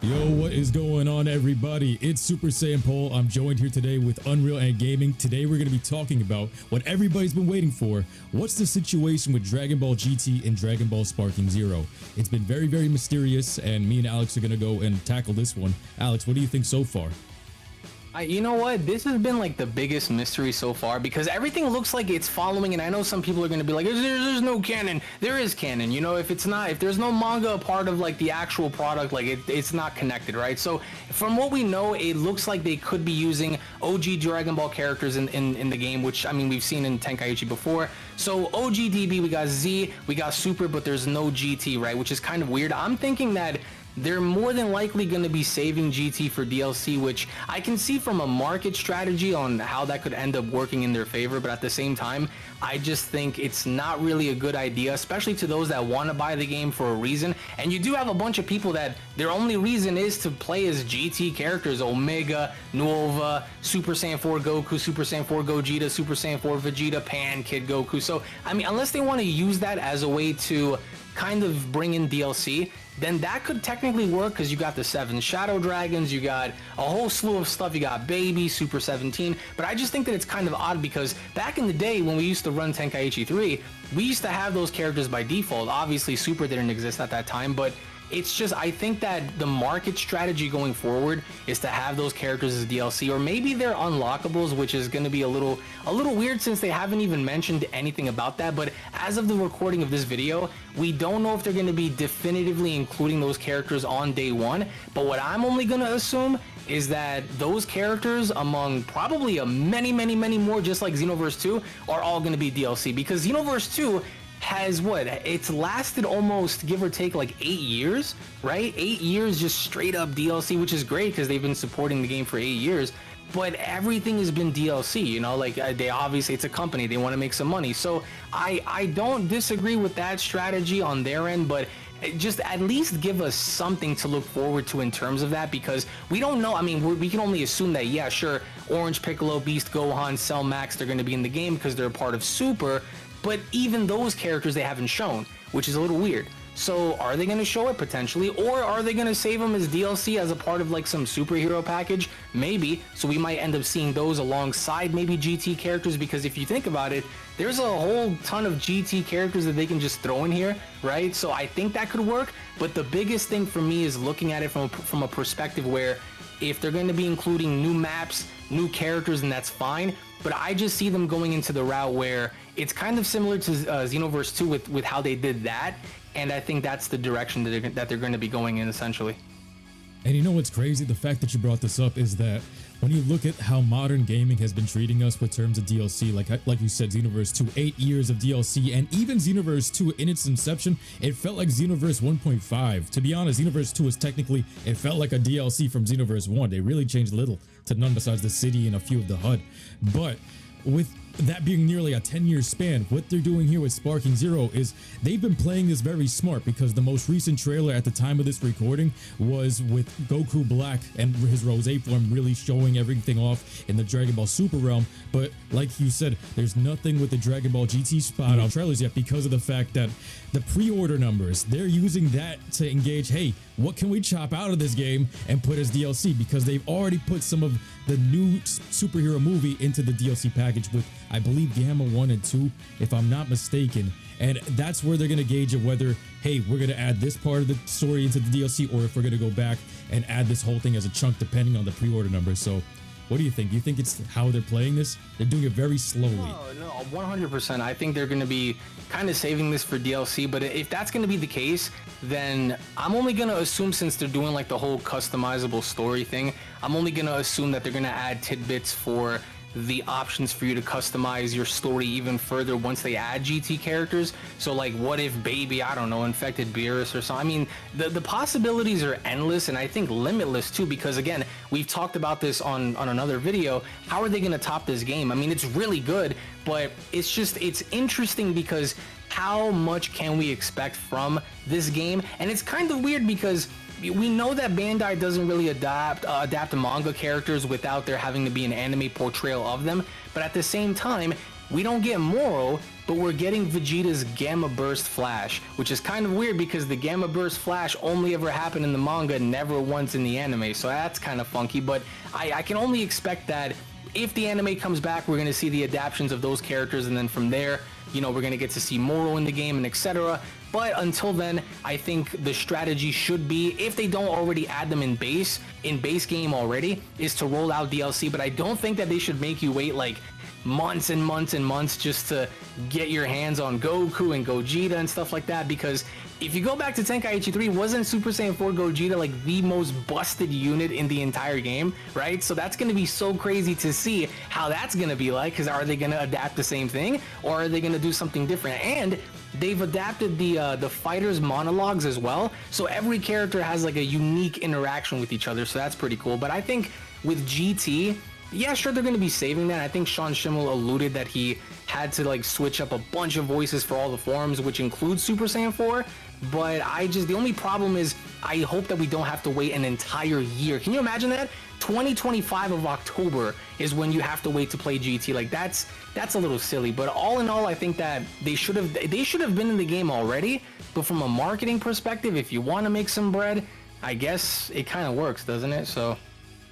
Yo, what is going on, everybody? It's Super Saiyan Paul. I'm joined here today with Unreal Ant Gaming. Today we're going to be talking about what everybody's been waiting for. What's the situation with Dragon Ball GT and Dragon Ball Sparking Zero? It's been very, very mysterious, and me and Alex are going to go and tackle this one. Alex, what do you think so far? You know what? This has been like the biggest mystery so far because everything looks like it's following, and I know some people are going to be like, there's no canon. There is canon. You know, if there's no manga a part of like the actual product, like it's not connected, right? So from what we know, it looks like they could be using OG Dragon Ball characters in the game, which I mean, we've seen in Tenkaichi before. So OG DB, we got Z, we got Super, but there's no GT, right? Which is kind of weird. I'm thinking that they're more than likely going to be saving GT for DLC, which I can see from a market strategy on how that could end up working in their favor. But at the same time, I just think it's not really a good idea, especially to those that want to buy the game for a reason. And you do have a bunch of people that their only reason is to play as GT characters: Omega, Nuova, Super Saiyan 4 Goku, Super Saiyan 4 Gogeta, Super Saiyan 4 Vegeta, Pan, Kid Goku. So, I mean, unless they want to use that as a way to kind of bring in DLC, then that could technically work because you got the 7 Shadow Dragons, you got a whole slew of stuff, you got Baby, Super 17, but I just think that it's kind of odd because back in the day when we used to run Tenkaichi 3, we used to have those characters by default. Obviously Super didn't exist at that time, but it's just, I think that the market strategy going forward is to have those characters as DLC, or maybe they're unlockables, which is going to be a little weird since they haven't even mentioned anything about that. But as of the recording of this video, we don't know if they're going to be definitively including those characters on day one. But what I'm only going to assume is that those characters, among probably a many more, just like Xenoverse 2, are all going to be DLC, because Xenoverse 2 has it's lasted almost, give or take, like 8 years, right? 8 years just straight up DLC, which is great because they've been supporting the game for 8 years, but everything has been DLC, you know, like they obviously, it's a company, they want to make some money. So I don't disagree with that strategy on their end, but just at least give us something to look forward to in terms of that, because we don't know. I mean, we can only assume that, yeah, sure, Orange, Piccolo, Beast, Gohan, Cell, Max, they're going to be in the game because they're a part of Super. But even those characters they haven't shown, which is a little weird. So are they going to show it potentially, or are they going to save them as DLC as a part of like some superhero package? Maybe. So we might end up seeing those alongside maybe GT characters, because if you think about it, there's a whole ton of GT characters that they can just throw in here, right? So I think that could work. But the biggest thing for me is looking at it from a perspective where if they're going to be including new maps, new characters, then that's fine. But I just see them going into the route where it's kind of similar to Xenoverse 2 with how they did that. And I think that's the direction that they're going to be going in, essentially. And you know what's crazy? The fact that you brought this up is that when you look at how modern gaming has been treating us with terms of DLC, like you said, Xenoverse 2, 8 years of DLC, and even Xenoverse 2 in its inception, it felt like Xenoverse 1.5. To be honest, Xenoverse 2 is technically, it felt like a DLC from Xenoverse 1. They really changed little to none besides the city and a few of the HUD. But with that being nearly a 10-year span, what they're doing here with Sparking Zero is they've been playing this very smart, because the most recent trailer at the time of this recording was with Goku Black and his Rose form really showing everything off in the Dragon Ball Super realm. But like you said, there's nothing with the Dragon Ball GT spot on trailers yet, because of the fact that the pre-order numbers, they're using that to engage, hey, what can we chop out of this game and put as DLC, because they've already put some of the new superhero movie into the DLC package with, I believe, Gamma 1 and 2, if I'm not mistaken. And that's where they're going to gauge it whether, hey, we're going to add this part of the story into the DLC, or if we're going to go back and add this whole thing as a chunk depending on the pre-order numbers. So what do you think? Do you think it's how they're playing this? They're doing it very slowly. No, 100%. I think they're going to be kind of saving this for DLC. But if that's going to be the case, then I'm only going to assume, since they're doing like the whole customizable story thing, I'm only going to assume that they're going to add tidbits for the options for you to customize your story even further once they add GT characters. So like, what if Baby, I don't know, infected Beerus or something? I mean, the possibilities are endless, and I think limitless too, because again, we've talked about this on another video. How are they going to top this game? I mean, it's really good, but it's interesting because how much can we expect from this game? And it's kind of weird because we know that Bandai doesn't really adapt manga characters without there having to be an anime portrayal of them, but at the same time, we don't get Moro, but we're getting Vegeta's Gamma Burst Flash, which is kind of weird because the Gamma Burst Flash only ever happened in the manga, never once in the anime, so that's kind of funky. But I can only expect that if the anime comes back, we're going to see the adaptations of those characters, and then from there, you know, we're going to get to see Moro in the game and etc. But until then, I think the strategy should be, if they don't already add them in base game already, is to roll out DLC. But I don't think that they should make you wait like months and months and months just to get your hands on Goku and Gogeta and stuff like that, because if you go back to Tenkaichi 3, wasn't Super Saiyan 4 Gogeta like the most busted unit in the entire game, right? So that's going to be so crazy to see how that's going to be like, because are they going to adapt the same thing, or are they going to do something different? And they've adapted the fighters' monologues as well, so every character has like a unique interaction with each other, so that's pretty cool. But I think with GT, yeah, sure, they're going to be saving that. I think Sean Schemmel alluded that he had to like switch up a bunch of voices for all the forms, which includes Super Saiyan 4. But the only problem is I hope that we don't have to wait an entire year. Can you imagine that? 2025 of October is when you have to wait to play GT. Like that's a little silly. But all in all, I think that they should have been in the game already. But from a marketing perspective, if you want to make some bread, I guess it kind of works, doesn't it? So.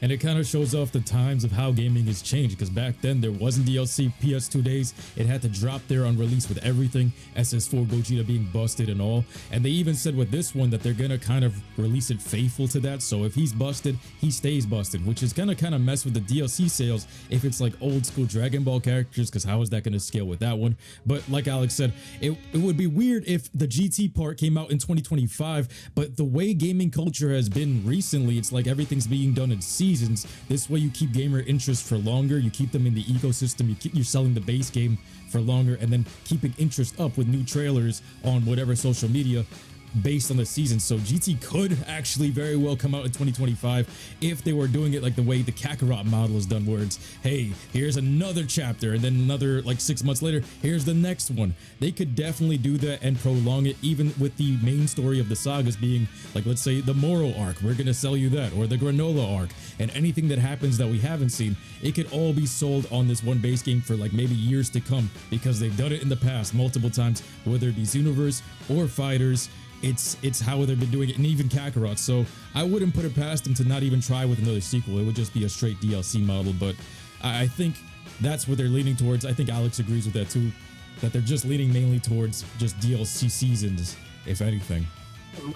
And it kind of shows off the times of how gaming has changed, because back then there wasn't DLC PS2 days. It had to drop there on release with everything, SS4 Gogeta being busted and all. And they even said with this one that they're going to kind of release it faithful to that. So if he's busted, he stays busted, which is going to kind of mess with the DLC sales if it's like old school Dragon Ball characters, because how is that going to scale with that one? But like Alex said, it would be weird if the GT part came out in 2025, but the way gaming culture has been recently, it's like everything's being done in seasons. This way you keep gamer interest for longer, you keep them in the ecosystem, you're selling the base game for longer, and then keeping interest up with new trailers on whatever social media based on the season. So GT could actually very well come out in 2025 if they were doing it like the way the Kakarot model is done, where it's, hey, here's another chapter, and then another like 6 months later, here's the next one. They could definitely do that and prolong it, even with the main story of the sagas being like, let's say the Moro arc, we're gonna sell you that, or the Granola arc, and anything that happens that we haven't seen, it could all be sold on this one base game for like maybe years to come, because they've done it in the past multiple times, whether it be Xenoverse or Fighters. It's how they've been doing it, and even Kakarot. So I wouldn't put it past them to not even try with another sequel. It would just be a straight DLC model. But I think that's what they're leaning towards. I think Alex agrees with that too, that they're just leaning mainly towards just DLC seasons, if anything.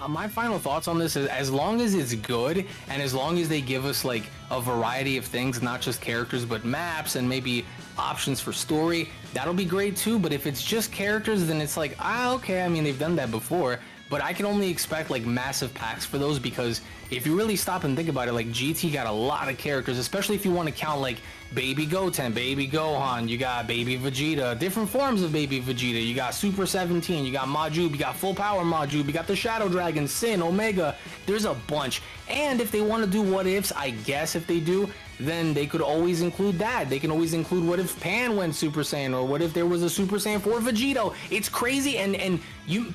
My final thoughts on this is, as long as it's good and as long as they give us like a variety of things, not just characters but maps and maybe options for story, that'll be great too. But if it's just characters, then it's like, okay, I mean, they've done that before, but I can only expect like massive packs for those, because if you really stop and think about it, like GT got a lot of characters, especially if you want to count like Baby Goten, Baby Gohan, you got Baby Vegeta, different forms of Baby Vegeta, you got Super 17, you got Majub, you got Full Power Majub, you got the Shadow Dragon, Sin, Omega, there's a bunch. And if they want to do what ifs, I guess if they do, then they could always include that. They can always include what if Pan went Super Saiyan, or what if there was a Super Saiyan 4 Vegito. It's crazy, and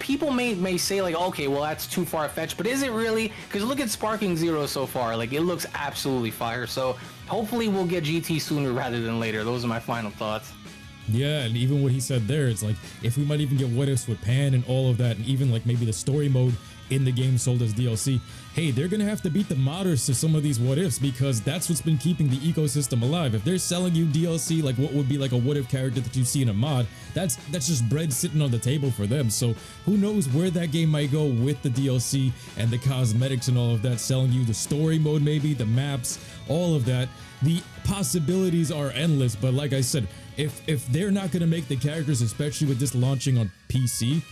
people may say like, okay, well that's too far-fetched, but is it really? Because look at Sparking Zero so far, like it looks absolutely fire. So hopefully we'll get GT sooner rather than later. Those are my final thoughts. Yeah, and even what he said there, it's like if we might even get what ifs with Pan and all of that, and even like maybe the story mode in the game sold as DLC, hey, they're gonna have to beat the modders to some of these what ifs, because that's what's been keeping the ecosystem alive. If they're selling you DLC, like what would be like a what if character that you see in a mod, that's just bread sitting on the table for them. So who knows where that game might go with the DLC and the cosmetics and all of that, selling you the story mode, maybe the maps, all of that. The possibilities are endless. But like I said, if they're not gonna make the characters, especially with this launching on PC,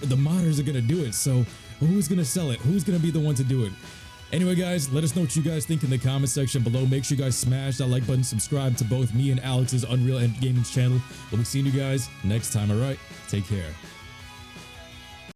the modders are gonna do it. So who's gonna sell it? Who's gonna be the one to do it? Anyway, guys, let us know what you guys think in the comment section below. Make sure you guys smash that like button, subscribe to both me and Alex's Unreal Gaming's channel. We'll be seeing you guys next time. All right, take care.